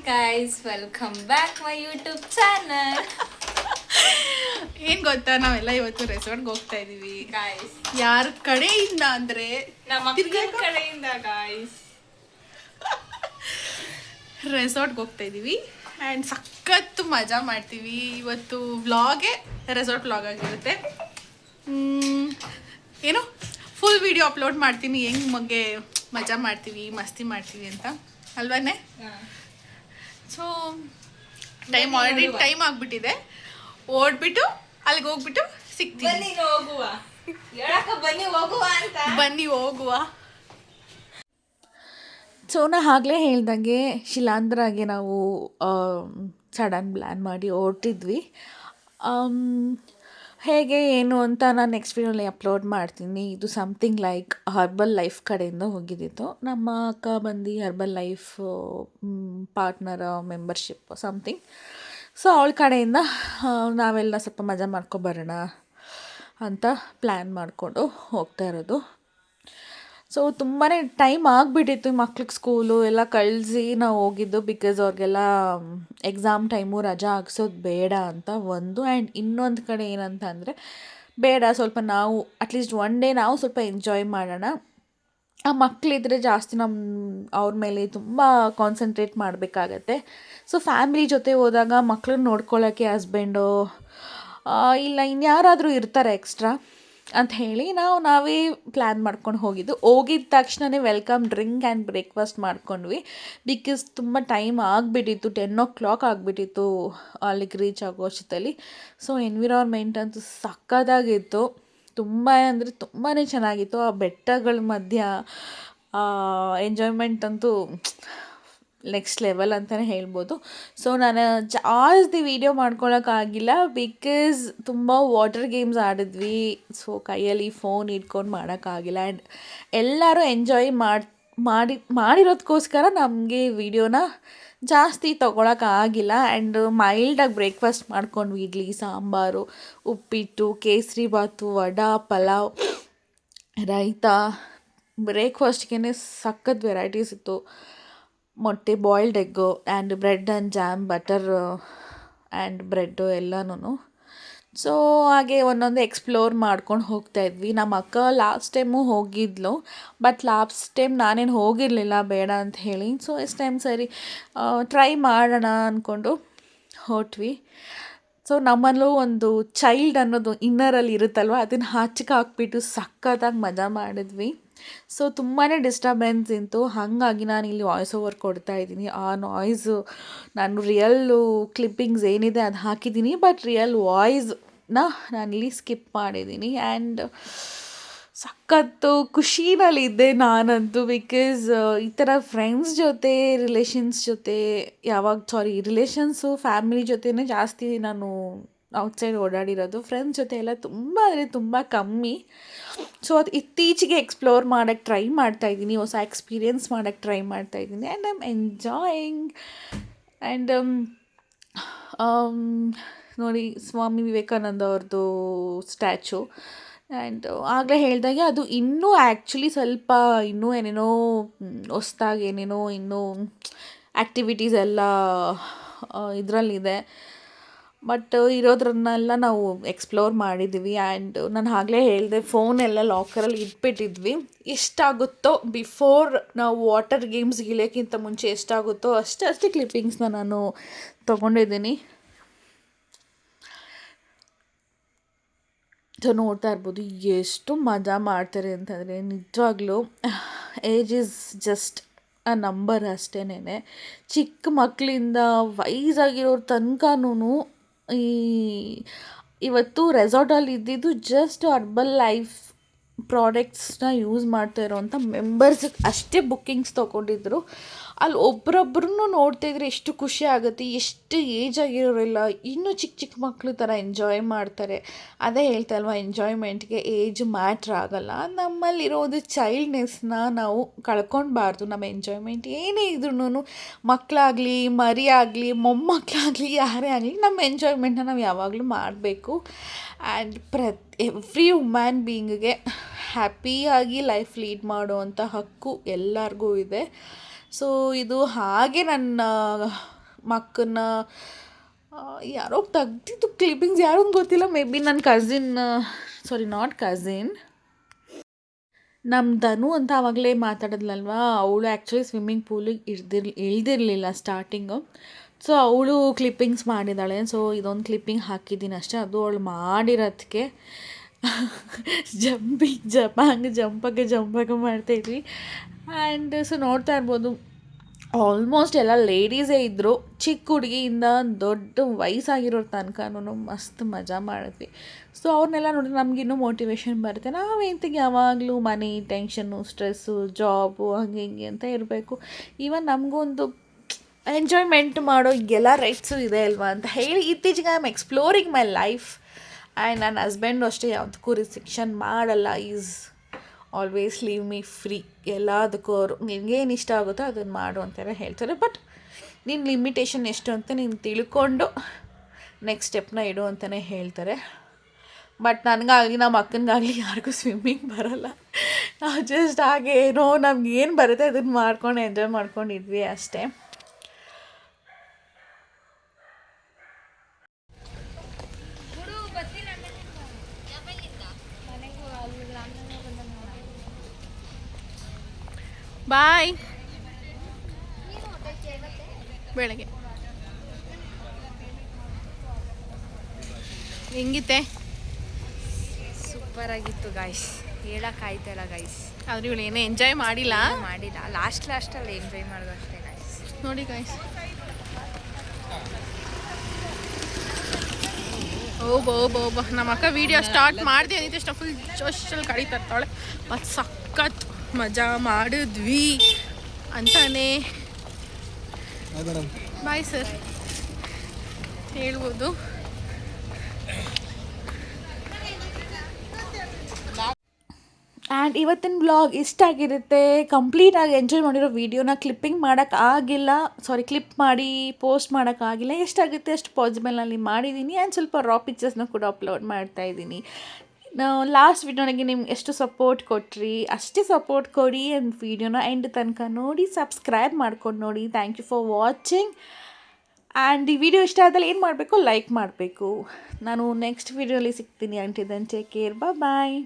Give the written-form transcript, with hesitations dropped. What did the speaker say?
Guys, welcome back my YouTube channel. ಏನ್ ಗೊತ್ತಾ, ನಾವೆಲ್ಲ ಇವತ್ತು ರೆಸಾರ್ಟ್ಗೆ ಹೋಗ್ತಾ ಇದೀವಿ ಗೈಸ್, ಯಾರ ಕಡೆಯಿಂದ ಅಂದ್ರೆ ನಮ್ಮ ಅಕ್ಕನ ಕಡೆಯಿಂದ ಗೈಸ್ ರೆಸಾರ್ಟ್ಗೆ ಹೋಗ್ತಾ ಇದೀವಿ ಆ್ಯಂಡ್ ಸಖತ್ತು ಮಜಾ ಮಾಡ್ತೀವಿ. ಇವತ್ತು ವ್ಲಾಗೇ ರೆಸಾರ್ಟ್ ವ್ಲಾಗ್ ಆಗಿರುತ್ತೆ. ಏನು ಫುಲ್ ವಿಡಿಯೋ ಅಪ್ಲೋಡ್ ಮಾಡ್ತೀನಿ ಹೆಂಗೆ ಬಗ್ಗೆ ಮಜಾ ಮಾಡ್ತೀವಿ, ಮಸ್ತಿ ಮಾಡ್ತೀವಿ ಅಂತ ಅಲ್ವಾನೆ. ಸೊ ಆಲ್ರೆಡಿ ಟೈಮ್ ಆಗಿಬಿಟ್ಟಿದೆ. ಓಡ್ಬಿಟ್ಟು ಅಲ್ಲಿಗೆ ಹೋಗ್ಬಿಟ್ಟು ಸಿಗ್ತೀವಿ. ಬನ್ನಿ ಹೋಗುವ. ಸೊ ನಾ ಆಗಲೇ ಹೇಳ್ದಂಗೆ ಶಿಲಾಂಧ್ರಾಗೆ ನಾವು ಸಡನ್ ಪ್ಲ್ಯಾನ್ ಮಾಡಿ ಹೊರಟಿದ್ವಿ. ಹೇಗೆ ಏನು ಅಂತ ನಾನು ನೆಕ್ಸ್ಟ್ ವೀಡಿಯೋಲಿ ಅಪ್ಲೋಡ್ ಮಾಡ್ತೀನಿ. ಇದು ಸಮಥಿಂಗ್ ಲೈಕ್ ಹರ್ಬಲ್ ಲೈಫ್ ಕಡೆಯಿಂದ ಹೋಗಿದ್ದಿತ್ತು. ನಮ್ಮ ಅಕ್ಕ ಬಂದು herbal life partner membership something. So ಅವಳ ಕಡೆಯಿಂದ ನಾವೆಲ್ಲ ಸ್ವಲ್ಪ ಮಜಾ ಮಾಡ್ಕೊಬರೋಣ ಅಂತ ಪ್ಲ್ಯಾನ್ ಮಾಡಿಕೊಂಡು ಹೋಗ್ತಾ ಇರೋದು. ಸೊ ತುಂಬಾ ಟೈಮ್ ಆಗಿಬಿಟ್ಟಿತ್ತು. ಮಕ್ಳಿಗೆ ಸ್ಕೂಲು ಎಲ್ಲ ಕಳಿಸಿ ನಾವು ಹೋಗಿದ್ದು. ಬಿಕಾಸ್ ಅವ್ರಿಗೆಲ್ಲ ಎಕ್ಸಾಮ್ ಟೈಮು ರಜಾ ಹಾಕ್ಸೋದು ಬೇಡ ಅಂತ ಒಂದು. ಆ್ಯಂಡ್ ಇನ್ನೊಂದು ಕಡೆ ಏನಂತ ಅಂದರೆ ಬೇಡ, ಸ್ವಲ್ಪ ನಾವು ಅಟ್ಲೀಸ್ಟ್ ಒನ್ ಡೇ ನಾವು ಸ್ವಲ್ಪ ಎಂಜಾಯ್ ಮಾಡೋಣ. ಆ ಮಕ್ಕಳಿದ್ರೆ ಜಾಸ್ತಿ ಅವ್ರ ಮೇಲೆ ತುಂಬ ಕಾನ್ಸಂಟ್ರೇಟ್ ಮಾಡಬೇಕಾಗತ್ತೆ. ಸೊ ಫ್ಯಾಮಿಲಿ ಜೊತೆ ಹೋದಾಗ ಮಕ್ಕಳನ್ನ ನೋಡ್ಕೊಳ್ಳೋಕ್ಕೆ ಹಸ್ಬೆಂಡು ಇಲ್ಲ ಇನ್ಯಾರಾದರೂ ಇರ್ತಾರೆ ಎಕ್ಸ್ಟ್ರಾ ಅಂತ ಹೇಳಿ ನಾವೇ ಪ್ಲ್ಯಾನ್ ಮಾಡ್ಕೊಂಡು ಹೋಗಿದ್ದು. ಹೋಗಿದ್ದ ತಕ್ಷಣವೇ ವೆಲ್ಕಮ್ ಡ್ರಿಂಕ್ ಆ್ಯಂಡ್ ಬ್ರೇಕ್ಫಾಸ್ಟ್ ಮಾಡ್ಕೊಂಡ್ವಿ. ಬಿಕಾಸ್ ತುಂಬ ಟೈಮ್ ಆಗಿಬಿಟ್ಟಿತ್ತು, 10 o'clock ಆಗಿಬಿಟ್ಟಿತ್ತು ಅಲ್ಲಿಗೆ ರೀಚ್ ಆಗೋ ಅಷ್ಟೊತ್ತಲ್ಲಿ. ಸೊ ಎನ್ವಿರಾನ್ಮೆಂಟ್ ಅಂತೂ ಸಕ್ಕತ್ತಾಗಿತ್ತು. ತುಂಬ ಅಂದರೆ ತುಂಬಾ ಚೆನ್ನಾಗಿತ್ತು. ಆ ಬೆಟ್ಟಗಳ ಮಧ್ಯ ಎಂಜಾಯ್ಮೆಂಟ್ ಅಂತೂ ನೆಕ್ಸ್ಟ್ ಲೆವೆಲ್ ಅಂತಲೇ ಹೇಳ್ಬೋದು. ಸೊ ನಾನು ಜಾಸ್ತಿ ವೀಡಿಯೋ ಮಾಡ್ಕೊಳಕ್ಕಾಗಿಲ್ಲ ಬಿಕಾಸ್ ತುಂಬ ವಾಟರ್ ಗೇಮ್ಸ್ ಆಡಿದ್ವಿ. ಸೊ ಕೈಯಲ್ಲಿ ಫೋನ್ ಇಟ್ಕೊಂಡು ಮಾಡೋಕ್ಕಾಗಿಲ್ಲ. ಆ್ಯಂಡ್ ಎಲ್ಲರೂ ಎಂಜಾಯ್ ಮಾಡಿರೋದಕ್ಕೋಸ್ಕರ ನಮಗೆ ವೀಡಿಯೋನ ಜಾಸ್ತಿ ತೊಗೊಳಕ್ಕಾಗಿಲ್ಲ. ಆ್ಯಂಡ್ ಮೈಲ್ಡಾಗಿ ಬ್ರೇಕ್ಫಾಸ್ಟ್ ಮಾಡ್ಕೊಂಡ್ವಿ. ಇಡ್ಲಿ, ಸಾಂಬಾರು, ಉಪ್ಪಿಟ್ಟು, ಕೇಸರಿ ಬಾತು, ವಡಾ, ಪಲಾವ್, ರೈತ. ಬ್ರೇಕ್ಫಾಸ್ಟ್ಗೆ ಸಖತ್ ವೆರೈಟೀಸ್ ಇತ್ತು. ಮೊಟ್ಟೆ, boiled egg and bread and jam, butter and bread ಎಲ್ಲನೂ. ಸೊ ಹಾಗೆ ಒಂದೊಂದು ಎಕ್ಸ್ಪ್ಲೋರ್ ಮಾಡ್ಕೊಂಡು ಹೋಗ್ತಾಯಿದ್ವಿ. ನಮ್ಮ ಅಕ್ಕ ಲಾಸ್ಟ್ ಟೈಮು ಹೋಗಿದ್ಲು, ಬಟ್ ಲಾಸ್ಟ್ ಟೈಮ್ ನಾನೇನು ಹೋಗಿರಲಿಲ್ಲ ಬೇಡ ಅಂತ ಹೇಳಿ. ಸೊ ಇಷ್ಟು ಟೈಮ್ ಸರಿ ಟ್ರೈ ಮಾಡೋಣ ಅಂದ್ಕೊಂಡು ಹೊರಟ್ವಿ. ಸೊ ನಮ್ಮಲ್ಲೂ ಒಂದು ಚೈಲ್ಡ್ ಅನ್ನೋದು ಇನ್ನರಲ್ಲಿ ಇರುತ್ತಲ್ವ, ಅದನ್ನು ಹಾಕ್ಬಿಟ್ಟು ಸಖತ್ತಾಗಿ ಮಜಾ ಮಾಡಿದ್ವಿ. ಸೊ ತುಂಬಾ ಡಿಸ್ಟರ್ಬೆನ್ಸ್ ಇತ್ತು. ಹಾಗಾಗಿ ನಾನು ಇಲ್ಲಿ ವಾಯ್ಸ್ ಓವರ್ ಕೊಡ್ತಾಯಿದ್ದೀನಿ. ಆ ನಾಯ್ಸು ನಾನು ರಿಯಲ್ಲು ಕ್ಲಿಪ್ಪಿಂಗ್ಸ್ ಏನಿದೆ ಅದು ಹಾಕಿದ್ದೀನಿ, ಬಟ್ ರಿಯಲ್ ವಾಯ್ಸ್ನ ನಾನಿಲ್ಲಿ ಸ್ಕಿಪ್ ಮಾಡಿದ್ದೀನಿ. ಆ್ಯಂಡ್ ಸಖತ್ತು ಖುಷಿನಲ್ಲಿದ್ದೆ ನಾನಂತೂ. ಬಿಕಾಸ್ ಈ ಥರ ಫ್ರೆಂಡ್ಸ್ ಜೊತೆ, ರಿಲೇಷನ್ಸ್ ಜೊತೆ ರಿಲೇಷನ್ಸು ಫ್ಯಾಮಿಲಿ ಜೊತೆನೇ ಜಾಸ್ತಿ ನಾನು ಔಟ್ಸೈಡ್ ಓಡಾಡಿರೋದು. ಫ್ರೆಂಡ್ಸ್ ಜೊತೆ ಎಲ್ಲ ತುಂಬ ಅಂದರೆ ತುಂಬ ಕಮ್ಮಿ. ಸೊ ಅದು ಇತ್ತೀಚೆಗೆ ಎಕ್ಸ್ಪ್ಲೋರ್ ಮಾಡೋಕ್ಕೆ ಟ್ರೈ ಮಾಡ್ತಾಯಿದ್ದೀನಿ, ಹೊಸ ಎಕ್ಸ್ಪೀರಿಯೆನ್ಸ್ ಮಾಡೋಕ್ಕೆ ಟ್ರೈ ಮಾಡ್ತಾಯಿದ್ದೀನಿ. And I am enjoying. And ನೋಡಿ, ಸ್ವಾಮಿ ವಿವೇಕಾನಂದ ಅವ್ರದ್ದು ಸ್ಟ್ಯಾಚು. ಆ್ಯಂಡ್ ಆಗಲೇ ಹೇಳ್ದಾಗೆ ಅದು ಇನ್ನೂ ಆ್ಯಕ್ಚುಲಿ ಸ್ವಲ್ಪ ಇನ್ನೂ ಏನೇನೋ ಹೊಸ್ದಾಗಿ ಏನೇನೋ ಇನ್ನೂ ಆ್ಯಕ್ಟಿವಿಟೀಸ್ ಎಲ್ಲ ಇದರಲ್ಲಿದೆ. ಬಟ್ ಇರೋದ್ರನ್ನೆಲ್ಲ ನಾವು ಎಕ್ಸ್ಪ್ಲೋರ್ ಮಾಡಿದ್ದೀವಿ. ಆ್ಯಂಡ್ ನಾನು ಆಗಲೇ ಹೇಳಿದೆ, ಫೋನೆಲ್ಲ ಲಾಕರಲ್ಲಿ ಇಟ್ಬಿಟ್ಟಿದ್ವಿ. ಎಷ್ಟಾಗುತ್ತೋ ಬಿಫೋರ್ ನಾವು ವಾಟರ್ ಗೇಮ್ಸ್ ಇಳಿಯೋಕ್ಕಿಂತ ಮುಂಚೆ ಎಷ್ಟಾಗುತ್ತೋ ಅಷ್ಟೇ ಕ್ಲಿಪ್ಪಿಂಗ್ಸ್ನ ನಾನು ತೊಗೊಂಡಿದ್ದೀನಿ. ಸೊ ನೋಡ್ತಾ ಇರ್ಬೋದು ಎಷ್ಟು ಮಜಾ ಮಾಡ್ತಾರೆ ಅಂತಂದರೆ, ನಿಜವಾಗ್ಲೂ ಏಜ್ ಈಸ್ ಜಸ್ಟ್ ಆ ನಂಬರ್ ಅಷ್ಟೇನೆ. ಚಿಕ್ಕ ಮಕ್ಕಳಿಂದ ವಯಸ್ಸಾಗಿರೋರ ತನಕನೂ ಇವತ್ತು ರೆಸಾರ್ಟಲ್ಲಿ ಇದ್ದಿದ್ದು ಜಸ್ಟ್ ಹರ್ಬಲ್ ಲೈಫ್ ಪ್ರಾಡಕ್ಟ್ಸ್ನ ಯೂಸ್ ಮಾಡ್ತಾ ಇರೋವಂಥ ಮೆಂಬರ್ಸಿಗೆ ಅಷ್ಟೇ ಬುಕ್ಕಿಂಗ್ಸ್ ತೊಗೊಂಡಿದ್ರು. ಅಲ್ಲಿ ಒಬ್ಬರೊಬ್ಬರೂ ನೋಡ್ತಾಯಿದ್ರೆ ಎಷ್ಟು ಖುಷಿ ಆಗುತ್ತೆ. ಎಷ್ಟು ಏಜ್ ಆಗಿರೋರೆಲ್ಲ ಇನ್ನೂ ಚಿಕ್ಕ ಮಕ್ಕಳು ಥರ ಎಂಜಾಯ್ ಮಾಡ್ತಾರೆ. ಅದೇ ಹೇಳ್ತಾ ಅಲ್ವಾ, ಎಂಜಾಯ್ಮೆಂಟ್ಗೆ ಏಜ್ ಮ್ಯಾಟ್ರ್ ಆಗಲ್ಲ. ನಮ್ಮಲ್ಲಿರೋದು ಚೈಲ್ಡ್ನೆಸ್ನ ನಾವು ಕಳ್ಕೊಳ್ಬಾರ್ದು. ನಮ್ಮ ಎಂಜಾಯ್ಮೆಂಟ್ ಏನೇ ಇದ್ರೂ, ಮಕ್ಕಳಾಗಲಿ, ಮರಿ ಆಗಲಿ, ಮೊಮ್ಮಕ್ಕಳಾಗಲಿ, ಯಾರೇ ಆಗಲಿ, ನಮ್ಮ ಎಂಜಾಯ್ಮೆಂಟ್ನ ನಾವು ಯಾವಾಗಲೂ ಮಾಡಬೇಕು. ಆ್ಯಂಡ್ ಎವ್ರಿ ಹ್ಯೂಮನ್ ಬೀಯಿಂಗ್ಗೆ ಹ್ಯಾಪಿಯಾಗಿ ಲೈಫ್ ಲೀಡ್ ಮಾಡುವಂಥ ಹಕ್ಕು ಎಲ್ಲರಿಗೂ ಇದೆ. ಸೊ ಇದು ಹಾಗೆ ನನ್ನ ಮಕ್ಕನ್ನ ಯಾರೋ ತೆಗ್ದಿದ್ದು ಕ್ಲಿಪ್ಪಿಂಗ್ಸ್ ಯಾರು ಗೊತ್ತಿಲ್ಲ, ಮೇ ಬಿ ನನ್ನ ಕಝಿನ್, ಸಾರಿ ನಾಟ್ ಕಝಿನ್, ನಮ್ಮ ಧನು ಅಂತ ಆವಾಗಲೇ ಮಾತಾಡಿದ್ಲಲ್ವ, ಅವಳು ಆ್ಯಕ್ಚುಲಿ ಸ್ವಿಮ್ಮಿಂಗ್ ಪೂಲಿಗೆ ಇಳ್ದಿರಲಿಲ್ಲ ಸ್ಟಾರ್ಟಿಂಗು. ಸೊ ಅವಳು ಕ್ಲಿಪ್ಪಿಂಗ್ಸ್ ಮಾಡಿದ್ದಾಳೆ. ಸೊ ಇದೊಂದು ಕ್ಲಿಪ್ಪಿಂಗ್ ಹಾಕಿದ್ದೀನಿ ಅಷ್ಟೇ. ಅದು ಅವಳು ಮಾಡಿರೋದಕ್ಕೆ ಜಂಪಾಗೆ ಮಾಡ್ತಾಯಿದ್ವಿ. ಆ್ಯಂಡ್ ಸೊ ನೋಡ್ತಾ ಇರ್ಬೋದು, ಆಲ್ಮೋಸ್ಟ್ ಎಲ್ಲ ಲೇಡೀಸೇ ಇದ್ದರು. ಚಿಕ್ಕ ಹುಡುಗಿಯಿಂದ ದೊಡ್ಡ ವಯಸ್ಸಾಗಿರೋರ ತನಕನೂ ಮಸ್ತ್ ಮಜಾ ಮಾಡಿದ್ವಿ. ಸೊ ಅವ್ರನ್ನೆಲ್ಲ ನೋಡಿದ್ರೆ ನಮಗಿನ್ನೂ ಮೋಟಿವೇಶನ್ ಬರುತ್ತೆ. ನಾವೇಂತಿಗೆ ಯಾವಾಗಲೂ ಮನೆ ಟೆನ್ಷನ್ನು, ಸ್ಟ್ರೆಸ್ಸು, ಜಾಬು ಹಂಗೆ ಹಿಂಗೆ ಅಂತ ಇರಬೇಕು. ಈವನ್ ನಮಗೊಂದು ಎಂಜಾಯ್ಮೆಂಟ್ ಮಾಡೋ ಎಲ್ಲ ರೈಟ್ಸು ಇದೆ ಅಲ್ವಾ ಅಂತ ಹೇಳಿ ಇತ್ತೀಚೆಗೆ I am exploring my life. And ನನ್ನ ಹಸ್ಬೆಂಡು ಅಷ್ಟೇ ಯಾವುದಕ್ಕೂ ರಿಸ್ಟ್ರಿಕ್ಷನ್ ಮಾಡಲ್ಲ. Is always leave me free. ಎಲ್ಲದಕ್ಕೂ ಅವರು ನಿನಗೇನು ಇಷ್ಟ ಆಗುತ್ತೋ ಅದನ್ನು ಮಾಡು ಅಂತಾರೆ ಹೇಳ್ತಾರೆ. ಬಟ್ ನಿನ್ನ ಲಿಮಿಟೇಷನ್ ಎಷ್ಟು ಅಂತ ನೀನು ತಿಳ್ಕೊಂಡು ನೆಕ್ಸ್ಟ್ ಸ್ಟೆಪ್ನ ಇಡು ಅಂತಲೇ ಹೇಳ್ತಾರೆ. ಬಟ್ ನನಗಾಗಲಿ ನಮ್ಮ ಅಕ್ಕನಿಗಾಗಲಿ ಯಾರಿಗೂ ಸ್ವಿಮ್ಮಿಂಗ್ ಬರೋಲ್ಲ. ನಾವು ಜಸ್ಟ್ ಹಾಗೆ ಏನೋ ನಮ್ಗೇನು ಬರುತ್ತೆ ಅದನ್ನು ಮಾಡ್ಕೊಂಡು ಎಂಜಾಯ್ ಮಾಡ್ಕೊಂಡಿದ್ವಿ ಅಷ್ಟೇ. ಬಾಯ್. ಬೆಳಗ್ಗೆ ಹೆಂಗಿತ್ತೆ? ಸೂಪರ್ ಆಗಿತ್ತು ಗೈಸ್, ಹೇಳಕ್ಕಾಯ್ತಲ್ಲ ಗೈಸ್. ಆದ್ರೆ ಇವಳು ಏನೇ ಎಂಜಾಯ್ ಮಾಡಿಲ್ಲ. ಲಾಸ್ಟಲ್ಲಿ ಎಂಜಾಯ್ ಮಾಡೋದು ಅಷ್ಟೇ ಗೈಸ್. ನೋಡಿ ಗೈಸ್, ಓಬ ನಮ್ಮ ಅಕ್ಕ ವಿಡಿಯೋ ಸ್ಟಾರ್ಟ್ ಮಾಡಿದೆ ಅಂದಿದ್ದಷ್ಟು ಫುಲ್ ಜೋಶಲ್ಲಿ ಕಡಿ ತರ್ತಾಳೆ. ಮತ್ತು ಸಖತ್ ಮಜಾ ಮಾಡಿದ್ವಿ ಅಂತಾನೆ ಬಾಯ್ ಸರ್ ಹೇಳ್ಬೋದು. ಆ್ಯಂಡ್ ಇವತ್ತಿನ ಬ್ಲಾಗ್ ಇಷ್ಟ ಆಗಿರುತ್ತೆ. ಕಂಪ್ಲೀಟಾಗಿ ಎಂಜಾಯ್ ಮಾಡಿರೋ ವೀಡಿಯೋನ ಕ್ಲಿಪ್ ಮಾಡಿ ಪೋಸ್ಟ್ ಮಾಡೋಕ್ಕಾಗಿಲ್ಲ. ಎಷ್ಟಾಗುತ್ತೆ ಅಷ್ಟು ಪಾಸಿಬಲ್ನಲ್ಲಿ ಮಾಡಿದ್ದೀನಿ. ಆ್ಯಂಡ್ ಸ್ವಲ್ಪ ರಾ ಪಿಕ್ಚರ್ಸ್ನ ಕೂಡ ಅಪ್ಲೋಡ್ ಮಾಡ್ತಾಯಿದ್ದೀನಿ. ಲಾಸ್ಟ್ ವಿಡಿಯೋನಿಗೆ ನಿಮ್ಗೆ ಎಷ್ಟು ಸಪೋರ್ಟ್ ಕೊಟ್ರಿ ಅಷ್ಟೇ ಸಪೋರ್ಟ್ ಕೊಡಿ. ಆ್ಯಂಡ್ ವೀಡಿಯೋನ ಎಂಡ್ ತನಕ ನೋಡಿ, ಸಬ್ಸ್ಕ್ರೈಬ್ ಮಾಡ್ಕೊಂಡು ನೋಡಿ. Thank you for watching. And ಈ ವಿಡಿಯೋ ಇಷ್ಟ ಆದಲ್ಲಿ ಏನು ಮಾಡಬೇಕು, ಲೈಕ್ ಮಾಡಬೇಕು. ನಾನು ನೆಕ್ಸ್ಟ್ ವೀಡಿಯೋಲಿ ಸಿಗ್ತೀನಿ. ಅಂಟಿಲ್ ದೆನ್ ಟೇಕ್ ಕೇರ್, ಬಾಯ್.